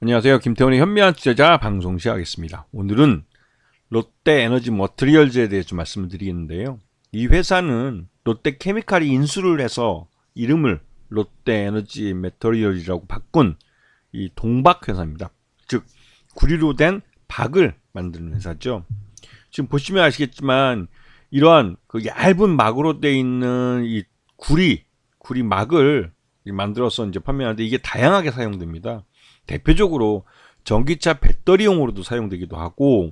안녕하세요. 김태훈의 현미한 투자자 방송 시작하겠습니다. 오늘은 롯데에너지 머티리얼즈에 대해 좀 말씀을 드리겠는데요. 이 회사는 롯데케미칼이 인수를 해서 이름을 롯데에너지 머티리얼즈라고 바꾼 이 동박 회사입니다. 즉 구리로 된 박을 만드는 회사죠. 지금 보시면 아시겠지만 이러한 그 얇은 막으로 되어 있는 이 구리 막을 만들어서 이제 판매하는데 이게 다양하게 사용됩니다. 대표적으로 전기차 배터리용으로도 사용되기도 하고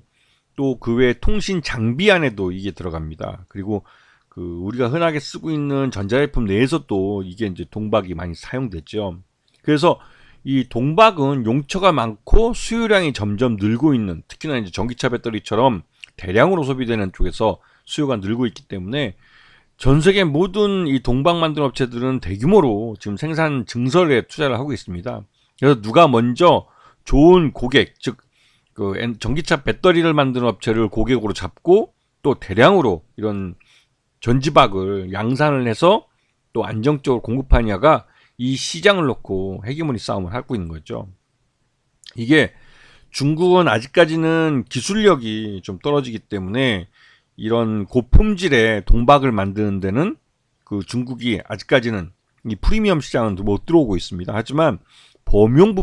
또 그 외 통신 장비 안에도 이게 들어갑니다. 그리고 그 우리가 흔하게 쓰고 있는 전자제품 내에서도 이게 이제 동박이 많이 사용되죠. 그래서 이 동박은 용처가 많고 수요량이 점점 늘고 있는, 특히나 이제 전기차 배터리처럼 대량으로 소비되는 쪽에서 수요가 늘고 있기 때문에 전 세계 모든 이 동박 만드는 업체들은 대규모로 지금 생산 증설에 투자를 하고 있습니다. 그래서 누가 먼저 좋은 고객, 즉 그 전기차 배터리를 만드는 업체를 고객으로 잡고 또 대량으로 이런 전지박을 양산을 해서 또 안정적으로 공급하냐가 이 시장을 놓고 헤게모니 싸움을 하고 있는 거죠. 이게 중국은 아직까지는 기술력이 좀 떨어지기 때문에 이런 고품질의 동박을 만드는 데는 그 중국이 아직까지는 이 프리미엄 시장은 못 들어오고 있습니다. 하지만 범용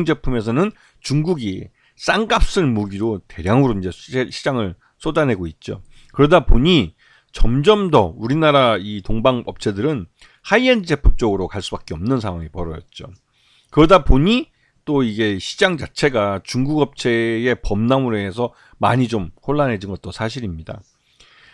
제품에서는 중국이 싼 값을 무기로 대량으로 이제 시장을 쏟아내고 있죠. 그러다 보니 점점 더 우리나라 이 동방 업체들은 하이엔드 제품 쪽으로 갈 수밖에 없는 상황이 벌어졌죠. 그러다 보니 또 이게 시장 자체가 중국 업체의 범람으로 해서 많이 좀 혼란해진 것도 사실입니다.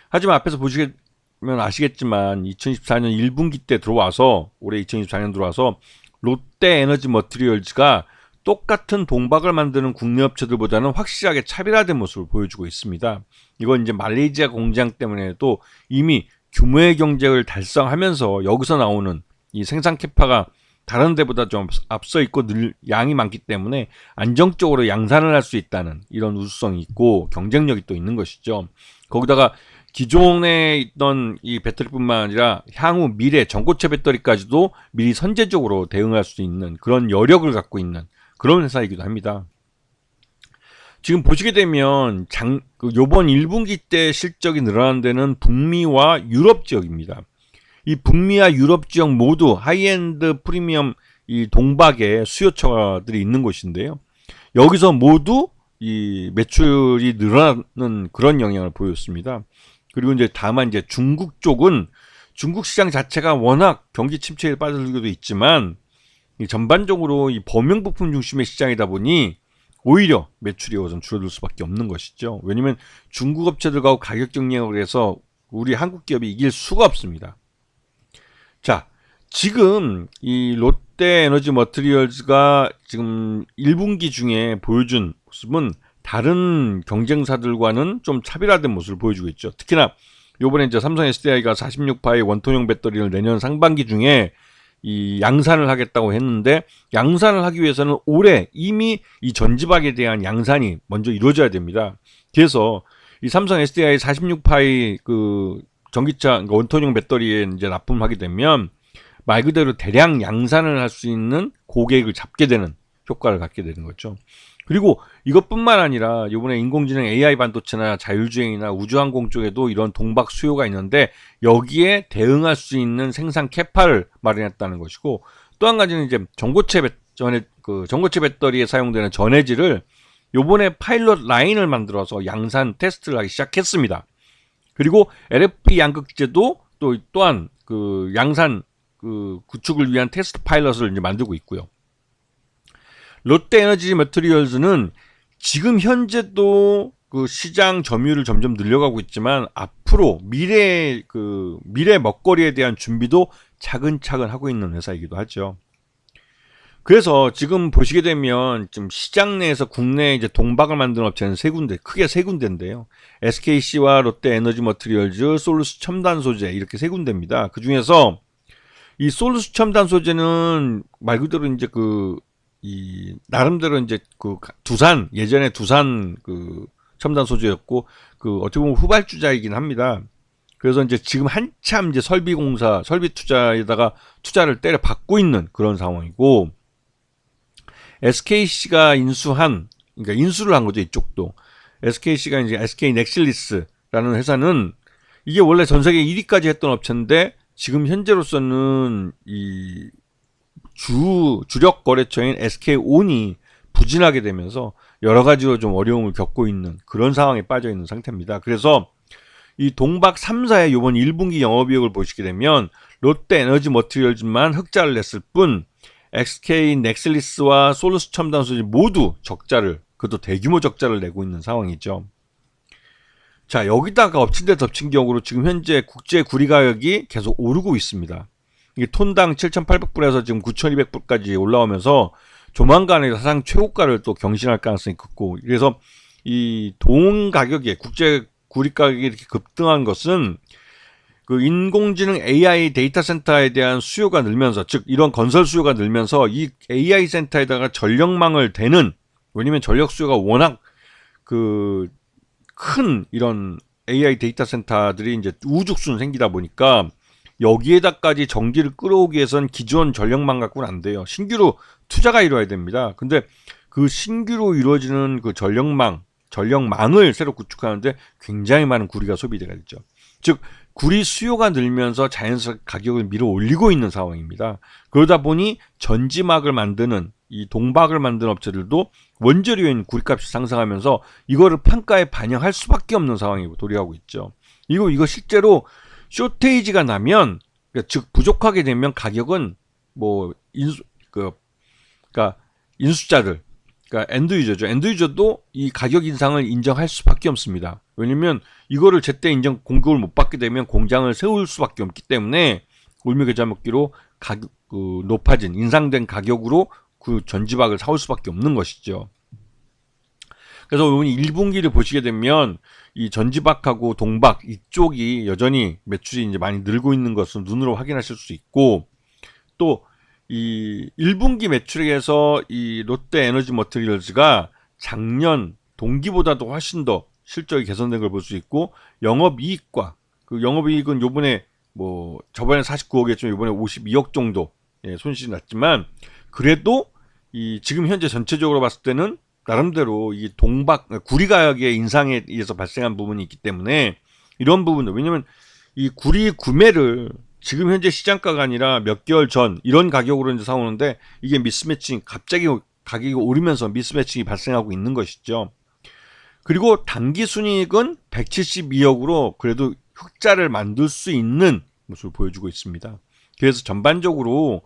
하지만 앞에서 보시면 아시겠지만 2024년 1분기 때 들어와서 올해 2024년 들어와서 롯데에너지 머티리얼즈가 똑같은 동박을 만드는 국내 업체들보다는 확실하게 차별화된 모습을 보여주고 있습니다. 이건 이제 말레이시아 공장 때문에도 이미 규모의 경쟁을 달성하면서 여기서 나오는 이 생산 캐파가 다른 데보다 좀 앞서 있고 양이 많기 때문에 안정적으로 양산을 할 수 있다는 이런 우수성이 있고 경쟁력이 또 있는 것이죠. 거기다가 기존에 있던 이 배터리뿐만 아니라 향후 미래 전고체 배터리까지도 미리 선제적으로 대응할 수 있는 그런 여력을 갖고 있는 그런 회사이기도 합니다. 지금 보시게 되면 요번 1분기 때 실적이 늘어난 데는 북미와 유럽 지역입니다. 이 북미와 유럽 지역 모두 하이엔드 프리미엄 이 동박의 수요처들이 있는 곳인데요. 여기서 모두 이 매출이 늘어나는 그런 영향을 보였습니다. 그리고 이제 다만 이제 중국 쪽은 중국 시장 자체가 워낙 경기 침체에 빠져들기도 있지만 이 전반적으로 이 범용 부품 중심의 시장이다 보니 오히려 매출이 좀 줄어들 수밖에 없는 것이죠. 왜냐하면 중국 업체들과 가격 경쟁을 해서 우리 한국 기업이 이길 수가 없습니다. 자, 지금 이 롯데에너지 머티리얼즈가 지금 1분기 중에 보여준 모습은 다른 경쟁사들과는 좀 차별화된 모습을 보여주고 있죠. 특히나 요번에 이제 삼성 SDI가 46파의 원통형 배터리를 내년 상반기 중에 이 양산을 하겠다고 했는데 양산을 하기 위해서는 올해 이미 이 전지박에 대한 양산이 먼저 이루어져야 됩니다. 그래서 이 삼성 SDI 46파의 그 전기차 그러니까 원통형 배터리에 이제 납품하게 되면 말 그대로 대량 양산을 할 수 있는 고객을 잡게 되는 효과를 갖게 되는 거죠. 그리고 이것뿐만 아니라 이번에 인공지능 AI 반도체나 자율주행이나 우주항공 쪽에도 이런 동박 수요가 있는데 여기에 대응할 수 있는 생산 캐파를 마련했다는 것이고 또 한 가지는 이제 전고체 배터리에 사용되는 전해질을 요번에 파일럿 라인을 만들어서 양산 테스트를 하기 시작했습니다. 그리고 LFP 양극재도 또한 그 양산 그 구축을 위한 테스트 파일럿을 이제 만들고 있고요. 롯데에너지 머티리얼즈는 지금 현재도 그 시장 점유율을 점점 늘려가고 있지만 앞으로 미래 먹거리에 대한 준비도 차근차근 하고 있는 회사이기도 하죠. 그래서 지금 보시게 되면 좀 시장 내에서 국내에 이제 동박을 만드는 업체는 크게 세 군데인데요. SKC와 롯데에너지 머티리얼즈, 솔루스 첨단 소재 이렇게 세 군데입니다. 그 중에서 이 솔루스 첨단 소재는 말 그대로 이제 나름대로 이제 예전에 두산 첨단 소재였고 어떻게 보면 후발주자이긴 합니다. 그래서 이제 지금 한참 이제 설비 투자에다가 투자를 때려 받고 있는 그런 상황이고 SKC가 인수한, 그러니까 인수를 한 거죠, 이쪽도. SKC가 이제 SK 넥슬리스라는 회사는 이게 원래 전 세계 1위까지 했던 업체인데 지금 현재로서는 이 주력 거래처인 SK온이 부진하게 되면서 여러 가지로 좀 어려움을 겪고 있는 그런 상황에 빠져 있는 상태입니다. 그래서 이 동박 3사의 이번 1분기 영업이익을 보시게 되면 롯데 에너지 머티리얼즈만 흑자를 냈을 뿐 SK 넥슬리스와 솔루스 첨단 소재 모두 적자를, 그것도 대규모 적자를 내고 있는 상황이죠. 자, 여기다가 엎친 데 덮친 격으로 지금 현재 국제 구리 가격이 계속 오르고 있습니다. 이게 톤당 7,800불에서 지금 9,200불까지 올라오면서 조만간에 사상 최고가를 또 경신할 가능성이 크고, 그래서 이 동 가격에 국제 구리 가격이 이렇게 급등한 것은 그 인공지능 AI 데이터 센터에 대한 수요가 늘면서, 즉 이런 건설 수요가 늘면서 이 AI 센터에다가 전력망을 대는, 왜냐면 전력 수요가 워낙 그 큰 이런 AI 데이터 센터들이 이제 우죽순 생기다 보니까 여기에다까지 전기를 끌어오기 위해선 기존 전력망 갖고는 안 돼요. 신규로 투자가 이루어야 됩니다. 근데 그 신규로 이루어지는 그 전력망을 새로 구축하는데 굉장히 많은 구리가 소비되가 되죠. 즉 구리 수요가 늘면서 자연스럽게 가격을 밀어 올리고 있는 상황입니다. 그러다 보니 전지막을 만드는 이 동박을 만드는 업체들도 원재료인 구리값이 상승하면서 이거를 판가에 반영할 수밖에 없는 상황이 도래하고 있죠. 이거 실제로 쇼테이지가 나면, 그러니까 즉 부족하게 되면 가격은 뭐 그러니까 인수자들, 그러니까 엔드유저도 이 가격 인상을 인정할 수밖에 없습니다. 왜냐면 이거를 제때 공급을 못 받게 되면 공장을 세울 수밖에 없기 때문에 울며 겨자 먹기로 높아진 인상된 가격으로 그 전지박을 사올 수밖에 없는 것이죠. 그래서 이번 1분기를 보시게 되면 이 전지박하고 동박 이쪽이 여전히 매출이 이제 많이 늘고 있는 것을 눈으로 확인하실 수 있고, 또 이 1분기 매출액에서 이 롯데 에너지 머티리얼즈가 작년 동기보다도 훨씬 더 실적이 개선된 걸 볼 수 있고, 영업이익과 그 영업이익은 요번에 뭐 저번에 49억이었지만 요번에 52억 정도 손실이 났지만, 그래도 이 지금 현재 전체적으로 봤을 때는 나름대로 이 구리 가격의 인상에 의해서 발생한 부분이 있기 때문에 이런 부분도, 왜냐면 이 구리 구매를 지금 현재 시장가가 아니라 몇 개월 전 이런 가격으로 이제 사오는데 이게 미스매칭, 갑자기 가격이 오르면서 미스매칭이 발생하고 있는 것이죠. 그리고 당기 순이익은 172억으로 그래도 흑자를 만들 수 있는 모습을 보여주고 있습니다. 그래서 전반적으로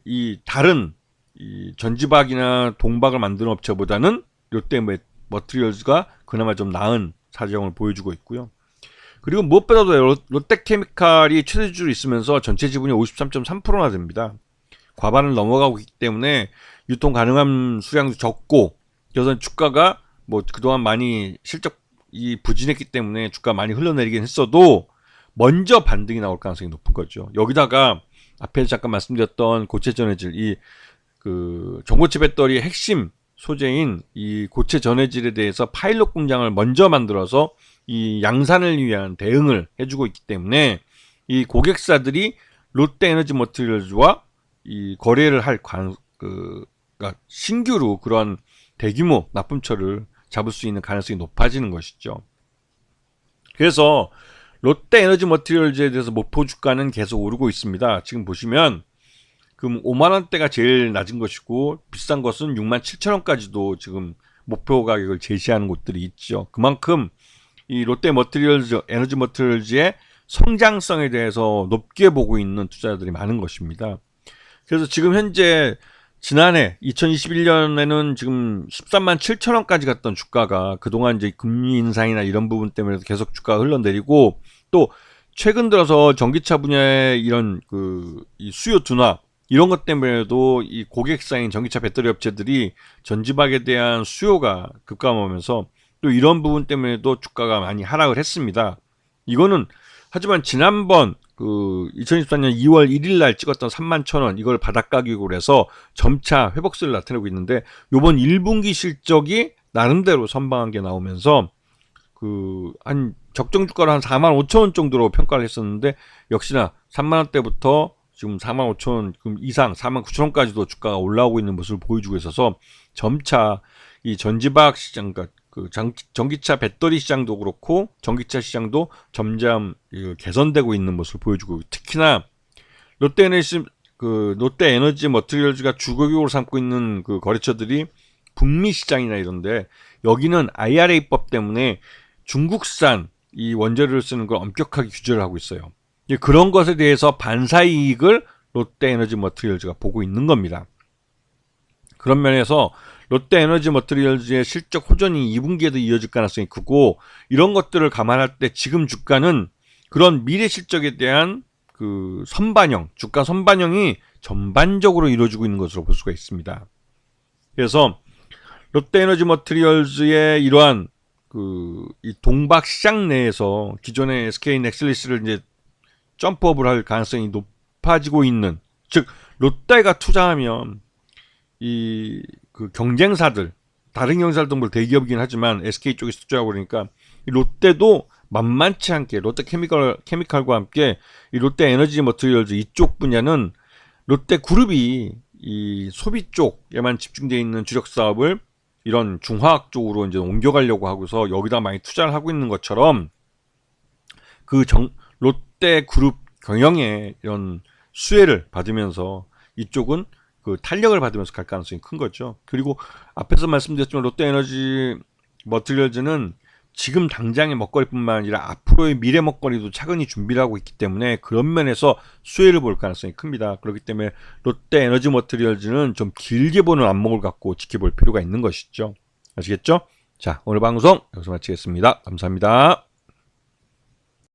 이 다른 이 전지박이나 동박을 만드는 업체보다는 롯데 머티리얼즈가 그나마 좀 나은 사정을 보여주고 있고요. 그리고 무엇보다도 롯데케미칼이 최대주로 있으면서 전체 지분이 53.3%나 됩니다. 과반을 넘어가고 있기 때문에 유통 가능한 수량도 적고, 그래서 주가가 뭐 그동안 많이 실적이 부진했기 때문에 주가 많이 흘러내리긴 했어도 먼저 반등이 나올 가능성이 높은 거죠. 여기다가 앞에 잠깐 말씀드렸던 고체 전해질, 전고체 배터리의 핵심 소재인 이 고체 전해질에 대해서 파일럿 공장을 먼저 만들어서 이 양산을 위한 대응을 해주고 있기 때문에 이 고객사들이 롯데 에너지 머티리얼즈와 이 거래를 할 그러니까 신규로 그런 대규모 납품처를 잡을 수 있는 가능성이 높아지는 것이죠. 그래서 롯데 에너지 머티리얼즈에 대해서 목표 주가는 계속 오르고 있습니다. 지금 보시면 그럼 5만원대가 제일 낮은 것이고 비싼 것은 67,000원까지도 지금 목표 가격을 제시하는 곳들이 있죠. 그만큼 이 롯데 에너지 머티리얼즈의 성장성에 대해서 높게 보고 있는 투자자들이 많은 것입니다. 그래서 지금 현재 지난해 2021년에는 지금 13만 7천원까지 갔던 주가가 그동안 이제 금리 인상이나 이런 부분 때문에 계속 주가가 흘러내리고, 또 최근 들어서 전기차 분야의 이런 이 수요 둔화 이런 것 때문에도 이 고객사인 전기차 배터리 업체들이 전지박에 대한 수요가 급감하면서 또 이런 부분 때문에도 주가가 많이 하락을 했습니다. 이거는 하지만 지난번 2024년 2월 1일 날 찍었던 31,000원 이걸 바닥 가격으로 해서 점차 회복세를 나타내고 있는데, 요번 1분기 실적이 나름대로 선방한 게 나오면서 한 적정 주가로 한 45,000원 정도로 평가를 했었는데 역시나 3만원대부터 지금 45,000원 이상 49,000원까지도 주가가 올라오고 있는 모습을 보여주고 있어서 점차 이 전지박 시장, 그러니까 전기차 배터리 시장도 그렇고 전기차 시장도 점점 개선되고 있는 모습을 보여주고, 특히나 롯데에너지 머티리얼즈가 주거격으로 삼고 있는 그 거래처들이 북미 시장이나 이런데, 여기는 IRA법 때문에 중국산 이 원재료를 쓰는 걸 엄격하게 규제를 하고 있어요. 그런 것에 대해서 반사이익을 롯데에너지 머티리얼즈가 보고 있는 겁니다. 그런 면에서 롯데에너지 머티리얼즈의 실적 호전이 2분기에도 이어질 가능성이 크고, 이런 것들을 감안할 때 지금 주가는 그런 미래 실적에 대한 그 주가 선반영이 전반적으로 이루어지고 있는 것으로 볼 수가 있습니다. 그래서 롯데에너지 머티리얼즈의 이러한 이 동박 시장 내에서 기존의 SK 넥슬리스를 이제 점프업을 할 가능성이 높아지고 있는, 즉 롯데가 투자하면 이 경쟁사들, 다른 경쟁사들도 뭐 대기업이긴 하지만 SK 쪽에 투자하고 그러니까 이 롯데도 만만치 않게 롯데케미칼과 함께 이 롯데에너지 머티리얼즈 이쪽 분야는 롯데그룹이 이 소비 쪽에만 집중되어 있는 주력 사업을 이런 중화학 쪽으로 이제 옮겨가려고 하고서 여기다 많이 투자를 하고 있는 것처럼, 롯데그룹 경영에 이런 수혜를 받으면서 이쪽은 탄력을 받으면서 갈 가능성이 큰 거죠. 그리고 앞에서 말씀드렸지만 롯데에너지 머티리얼즈는 지금 당장의 먹거리뿐만 아니라 앞으로의 미래 먹거리도 차근히 준비를 하고 있기 때문에 그런 면에서 수혜를 볼 가능성이 큽니다. 그렇기 때문에 롯데에너지 머티리얼즈는 좀 길게 보는 안목을 갖고 지켜볼 필요가 있는 것이죠. 아시겠죠? 자, 오늘 방송 여기서 마치겠습니다. 감사합니다.